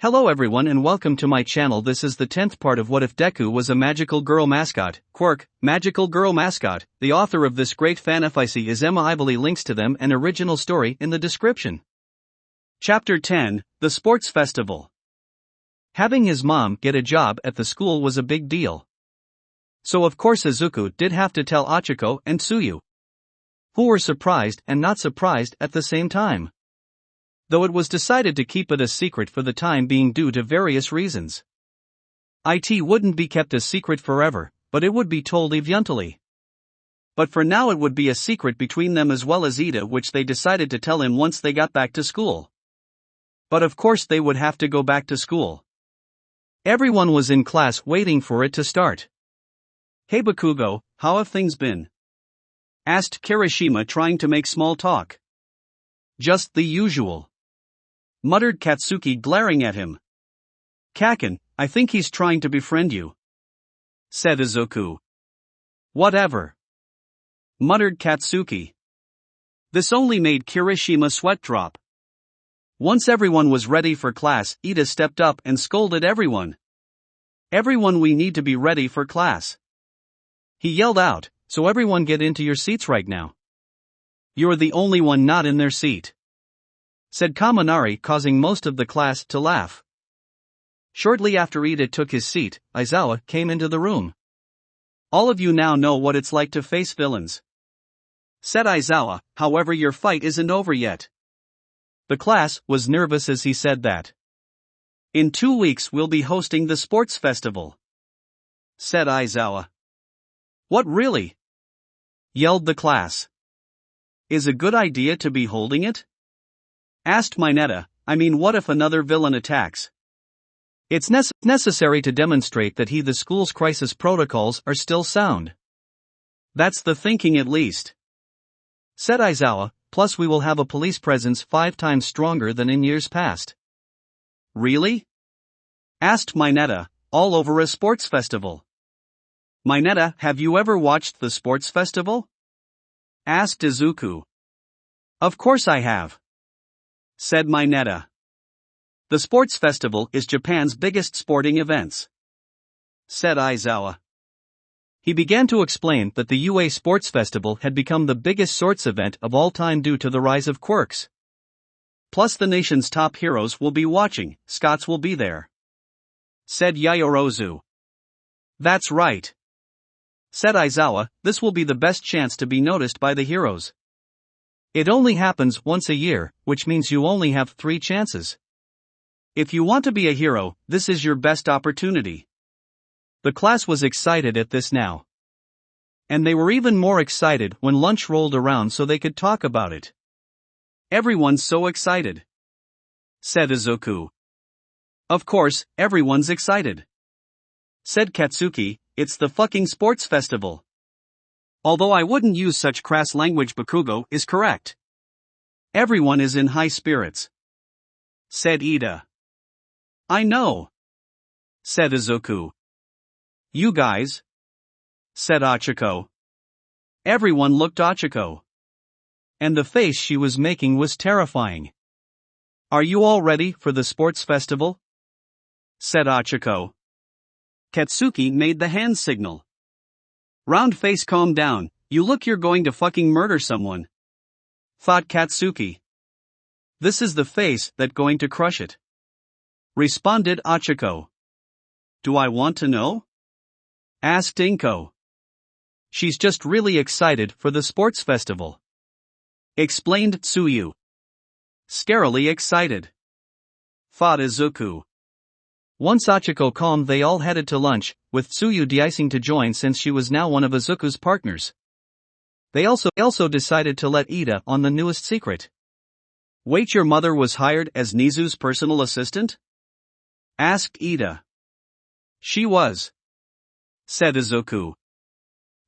Hello everyone and welcome to my channel. This is the 10th part of What If Deku Was a Magical Girl Mascot. Quirk, Magical Girl Mascot. The author of this great fanfic is Emma Ibley. Links to them and original story in the description. Chapter 10, The Sports Festival. Having his mom get a job at the school was a big deal. So of course Izuku did have to tell Achiko and Tsuyu, who were surprised and not surprised at the same time. Though it was decided to keep it a secret for the time being due to various reasons. It wouldn't be kept a secret forever, but it would be told eventually. But for now it would be a secret between them as well as Ida, which they decided to tell him once they got back to school. But of course they would have to go back to school. Everyone was in class waiting for it to start. "Hey Bakugo, how have things been?" asked Kirishima, trying to make small talk. "Just the usual," muttered Katsuki, glaring at him. "Kaken, I think he's trying to befriend you," said Izuku. "Whatever," muttered Katsuki. This only made Kirishima sweat drop. Once everyone was ready for class, Ida stepped up and scolded everyone. "Everyone, we need to be ready for class," he yelled out, "so everyone get into your seats right now." "You're the only one not in their seat," said Kaminari, causing most of the class to laugh. Shortly after Ida took his seat, Aizawa came into the room. "All of you now know what it's like to face villains," said Aizawa, "however your fight isn't over yet." The class was nervous as he said that. "In 2 weeks we'll be hosting the sports festival," said Aizawa. "What, really?" yelled the class. "Is a good idea to be holding it?" asked Mineta. "I mean, what if another villain attacks? It's necessary to demonstrate that the school's crisis protocols are still sound. That's the thinking at least," said Aizawa, "plus we will have a police presence 5 times stronger than in years past." "Really?" asked Mineta. "All over a sports festival?" "Mineta, have you ever watched the sports festival?" asked Izuku. "Of course I have," said Mineta. "The sports festival is Japan's biggest sporting events," said Aizawa. He began to explain that the UA Sports Festival had become the biggest sports event of all time due to the rise of quirks. "Plus the nation's top heroes will be watching, Scots will be there," said Yayorozu. "That's right," said Aizawa, "this will be the best chance to be noticed by the heroes. It only happens once a year, which means you only have 3 chances. If you want to be a hero, this is your best opportunity." The class was excited at this now. And they were even more excited when lunch rolled around so they could talk about it. "Everyone's so excited," said Izuku. "Of course, everyone's excited," said Katsuki. "It's the fucking sports festival." "Although I wouldn't use such crass language, Bakugo is correct. Everyone is in high spirits," said Ida. "I know," said Izuku. "You guys?" said Achiko. Everyone looked Achiko. And the face she was making was terrifying. "Are you all ready for the sports festival?" said Achiko. Katsuki made the hand signal. "Round face, calm down, you look you're going to fucking murder someone," thought Katsuki. "This is the face that going to crush it," responded Achiko. "Do I want to know?" asked Inko. "She's just really excited for the sports festival," explained Tsuyu. "Scarily excited," thought Izuku. Once Achiko calmed, they all headed to lunch, with Tsuyu de-icing to join since she was now one of Izuku's partners. They also decided to let Ida on the newest secret. "Wait, your mother was hired as Nizu's personal assistant?" asked Ida. "She was," said Izuku.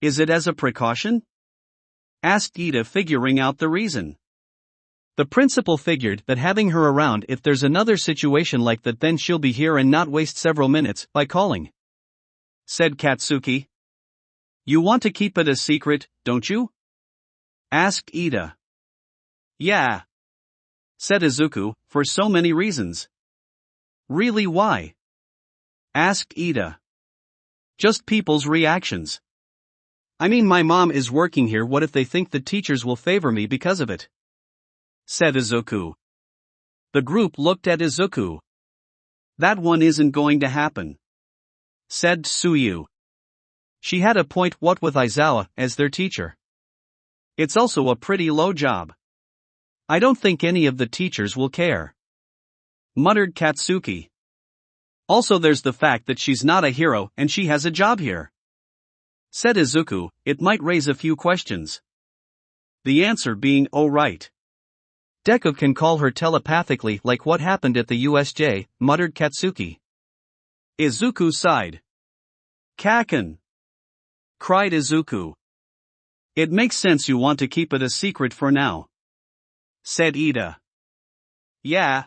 "Is it as a precaution?" asked Ida, figuring out the reason. "The principal figured that having her around if there's another situation like that, then she'll be here and not waste several minutes by calling," said Katsuki. "You want to keep it a secret, don't you?" asked Ida. "Yeah," said Izuku, "for so many reasons." Really, why? Asked Ida. Just people's reactions. I mean, my mom is working here, what if they think the teachers will favor me because of it? Said Izuku. The group looked at Izuku. That one isn't going to happen. Said Tsuyu. She had a point, what with Aizawa as their teacher. It's also a pretty low job. I don't think any of the teachers will care. Muttered Katsuki. Also, there's the fact that she's not a hero and she has a job here. Said Izuku, it might raise a few questions. The answer being, oh right. Deku can call her telepathically like what happened at the USJ, muttered Katsuki. Izuku sighed. Kaken! Cried Izuku. It makes sense you want to keep it a secret for now. Said Ida. Yeah.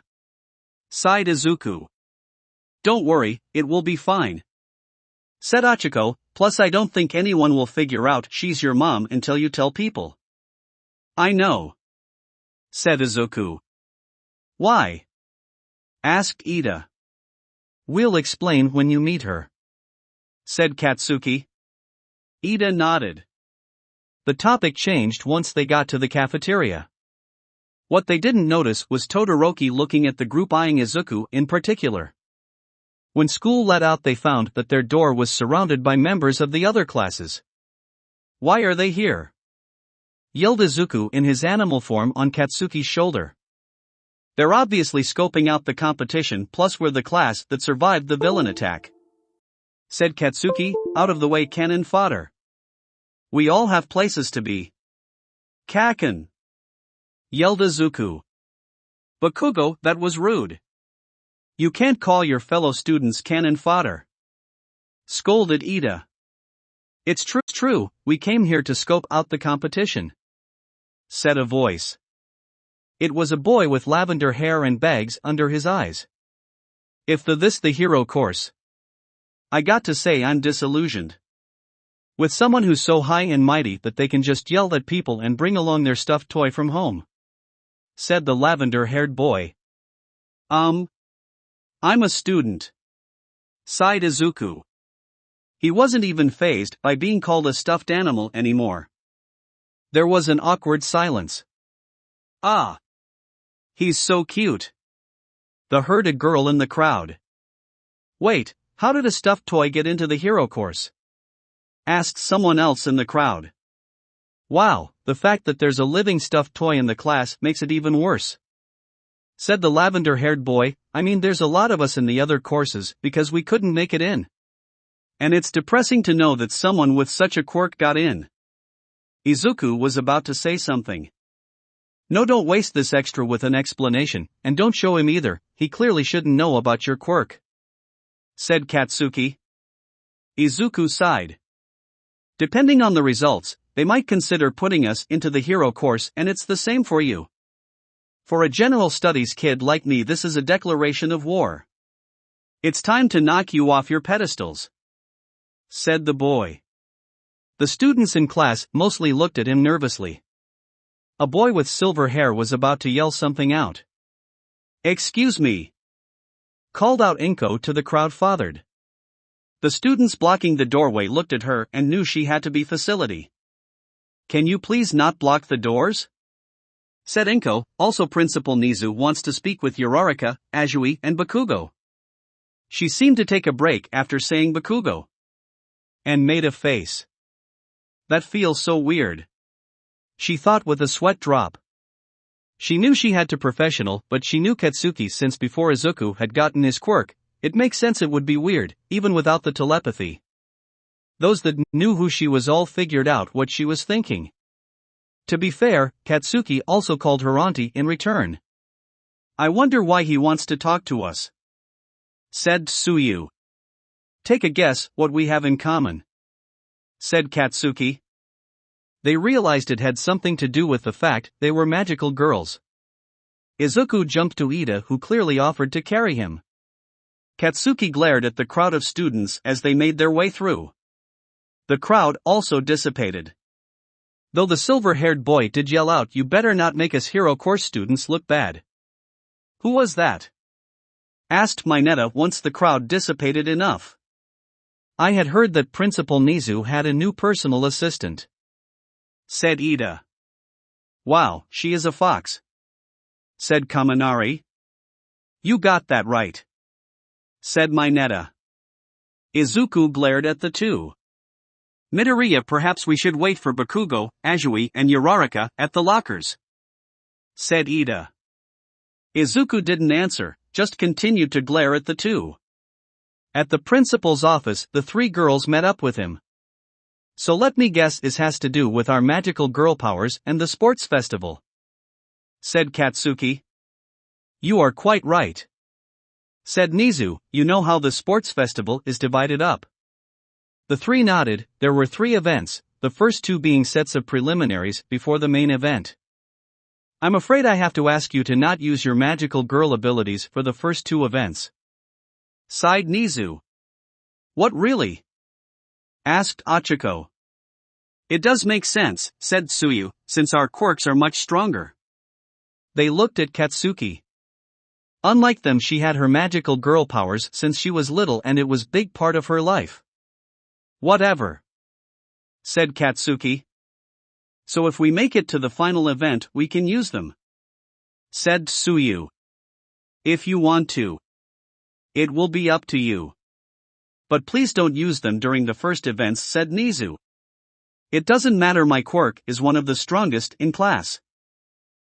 Sighed Izuku. Don't worry, it will be fine. Said Achiko, plus I don't think anyone will figure out she's your mom until you tell people. I know. Said Izuku. Why? Asked Ida. We'll explain when you meet her. Said Katsuki. Ida nodded. The topic changed once they got to the cafeteria. What they didn't notice was Todoroki looking at the group, eyeing Izuku in particular. When school let out, they found that their door was surrounded by members of the other classes. Why are they here? Yelled Izuku in his animal form on Katsuki's shoulder. They're obviously scoping out the competition, plus we're the class that survived the villain attack. Said Katsuki, out of the way cannon fodder. We all have places to be. Kaken! Yelled Izuku. Bakugo, that was rude. You can't call your fellow students cannon fodder. Scolded Ida. It's true, we came here to scope out the competition. Said a voice. It was a boy with lavender hair and bags under his eyes. If the hero course. I got to say I'm disillusioned. With someone who's so high and mighty that they can just yell at people and bring along their stuffed toy from home. Said the lavender-haired boy. I'm a student. Sighed Izuku. He wasn't even fazed by being called a stuffed animal anymore. There was an awkward silence. Ah! He's so cute. Heard a girl in the crowd. Wait, how did a stuffed toy get into the hero course? Asked someone else in the crowd. Wow, the fact that there's a living stuffed toy in the class makes it even worse. Said the lavender-haired boy, I mean there's a lot of us in the other courses because we couldn't make it in. And it's depressing to know that someone with such a quirk got in. Izuku was about to say something. No, don't waste this extra with an explanation, and don't show him either, he clearly shouldn't know about your quirk. Said Katsuki. Izuku sighed. Depending on the results, they might consider putting us into the hero course, and it's the same for you. For a general studies kid like me, this is a declaration of war. It's time to knock you off your pedestals. Said the boy. The students in class mostly looked at him nervously. A boy with silver hair was about to yell something out. Excuse me. Called out Inko to the crowd fathered. The students blocking the doorway looked at her and knew she had to be facility. Can you please not block the doors? Said Inko, also Principal Nizu wants to speak with Uraraka, Azui and Bakugo. She seemed to take a break after saying Bakugo. And made a face. That feels so weird. She thought with a sweat drop. She knew she had to professional, but she knew Katsuki since before Izuku had gotten his quirk. It makes sense it would be weird, even without the telepathy. Those that knew who she was all figured out what she was thinking. To be fair, Katsuki also called her auntie in return. I wonder why he wants to talk to us. Said Tsuyu. Take a guess what we have in common. Said Katsuki. They realized it had something to do with the fact they were magical girls. Izuku jumped to Ida, who clearly offered to carry him. Katsuki glared at the crowd of students as they made their way through. The crowd also dissipated. Though the silver-haired boy did yell out, "You better not make us hero course students look bad." Who was that? Asked Mineta once the crowd dissipated enough. I had heard that Principal Nizu had a new personal assistant. Said Ida. Wow, she is a fox. Said Kaminari. You got that right. Said Mineta. Izuku glared at the two. Midoriya, perhaps we should wait for Bakugo, Azui and Uraraka at the lockers. Said Ida. Izuku didn't answer, just continued to glare at the two. At the principal's office, the three girls met up with him. So let me guess, this has to do with our magical girl powers and the sports festival. Said Katsuki. You are quite right. Said Nizu, you know how the sports festival is divided up. The three nodded. There were 3 events, the first 2 being sets of preliminaries before the main event. I'm afraid I have to ask you to not use your magical girl abilities for the first 2 events. Sighed Nizu. What really? Asked Ochako. It does make sense, said Tsuyu, since our quirks are much stronger. They looked at Katsuki. Unlike them, she had her magical girl powers since she was little and it was big part of her life. Whatever. Said Katsuki. So if we make it to the final event, we can use them. Said Tsuyu. If you want to. It will be up to you. But please don't use them during the first events, said Nizu. It doesn't matter, my quirk is one of the strongest in class.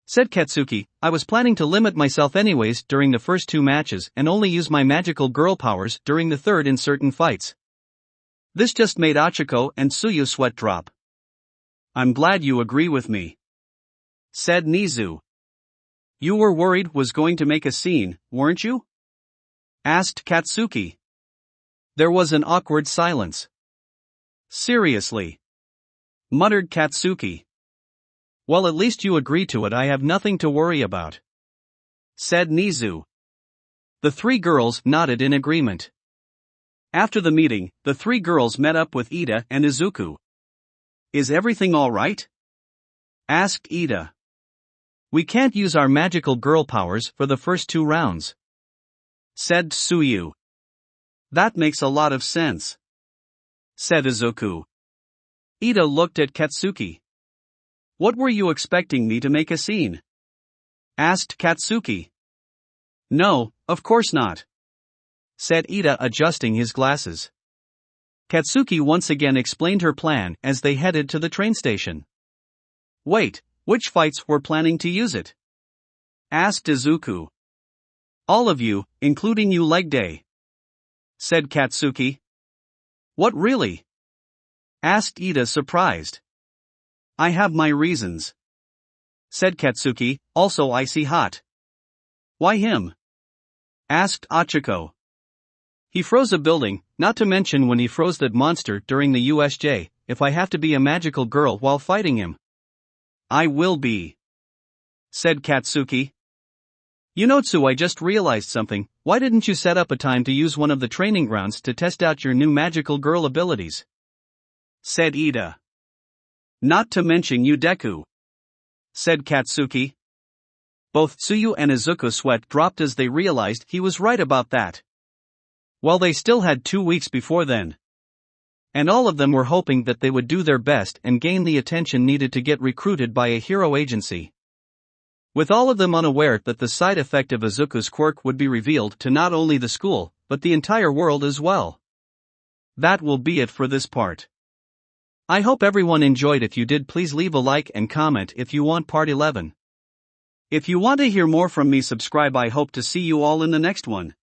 Said Katsuki, I was planning to limit myself anyways during the first 2 matches and only use my magical girl powers during the third in certain fights. This just made Ochako and Tsuyu sweat drop. I'm glad you agree with me. Said Nizu. You were worried was going to make a scene, weren't you? Asked Katsuki. There was an awkward silence. Seriously? Muttered Katsuki. Well, at least you agree to it. I have nothing to worry about. Said Nizu. The 3 girls nodded in agreement. After the meeting, the 3 girls met up with Ida and Izuku. Is everything all right? Asked Ida. We can't use our magical girl powers for the first 2 rounds. Said Tsuyu. That makes a lot of sense. Said Izuku. Ida looked at Katsuki. What were you expecting me to make a scene? Asked Katsuki. No, of course not. Said Ida, adjusting his glasses. Katsuki once again explained her plan as they headed to the train station. Wait, which fights were planning to use it? Asked Izuku. All of you, including you, leg day. Said Katsuki. What, really? Asked Ida, surprised. I have my reasons. Said Katsuki, also icy hot. Why him? Asked Ochako. He froze a building, not to mention when he froze that monster during the USJ, if I have to be a magical girl while fighting him. I will be. Said Katsuki. You know, Tsu, I just realized something. Why didn't you set up a time to use one of the training grounds to test out your new magical girl abilities? Said Ida. Not to mention you, Deku. Said Katsuki. Both Tsuyu and Izuku sweat dropped as they realized he was right about that. Well, they still had 2 weeks before then. And all of them were hoping that they would do their best and gain the attention needed to get recruited by a hero agency. With all of them unaware that the side effect of Izuku's quirk would be revealed to not only the school, but the entire world as well. That will be it for this part. I hope everyone enjoyed. If you did, please leave a like and comment if you want part 11. If you want to hear more from me, subscribe. I hope to see you all in the next one.